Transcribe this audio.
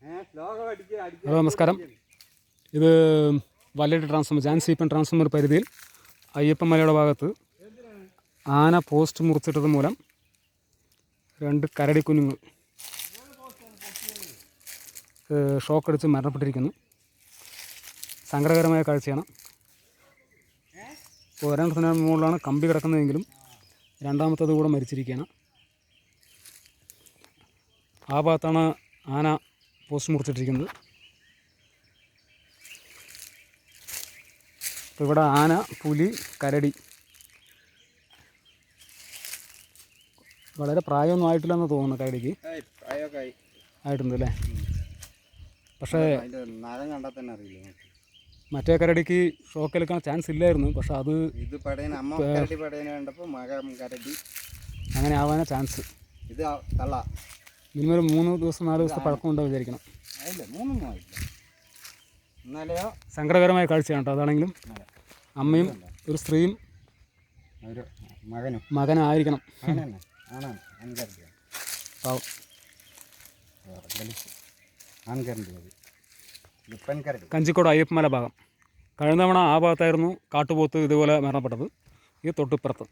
Hello നമസ്കാരം. ഇത് വല്ലടി transformer ജാൻസീപ്പൻ transformer പരിധിയിൽ അയ്യപ്പമലയുടെ ഭാഗത്ത് ആന പോസ്റ്റ് മുറിച്ചിട്ടത് മൂലം 2 കരടിക്കുഞ്ഞുങ്ങൾ ഷോക്കടിച്ച് മരണപ്പെട്ടിരിക്കുന്നു. സങ്കടകരമായ കാഴ്ചയാണ്. ഒരെണ്ണത്തിന് മുകളിലാണ് കമ്പി കിടക്കുന്നതെങ്കിലും രണ്ടാമത്തത് കൂടെ മരിച്ചിരിക്കുകയാണ്. ആ ഭാഗത്താണ് ആന പോസ്റ്റ് മുറിച്ചിട്ടിരിക്കുന്നത്. ഇപ്പോൾ ഇവിടെ ആന, പുലി, കരടി, വളരെ പ്രായമൊന്നും ആയിട്ടില്ലെന്ന് തോന്നുന്നു. കരടിക്ക് ആയിട്ടുണ്ട് അല്ലേ? പക്ഷേ മറ്റേ കരടിക്ക് ഷോക്കേൽക്കാൻ ചാൻസ് ഇല്ലായിരുന്നു. പക്ഷെ അത് അങ്ങനെ ആവാനാ ചാൻസ്. മിനിമം 3 ദിവസം 4 ദിവസത്തെ പഴക്കമുണ്ടോ വിചാരിക്കണം. സങ്കടകരമായ കാഴ്ചയാണ് കേട്ടോ. അതാണെങ്കിലും അമ്മയും ഒരു സ്ത്രീയും മകനായിരിക്കണം. കഞ്ചിക്കോട് അയ്യപ്പമല ഭാഗം. കഴിഞ്ഞ തവണ ആ ഭാഗത്തായിരുന്നു കാട്ടുപോത്ത് ഇതുപോലെ മരണപ്പെട്ടത്. ഈ തൊട്ടിപ്പുറത്ത്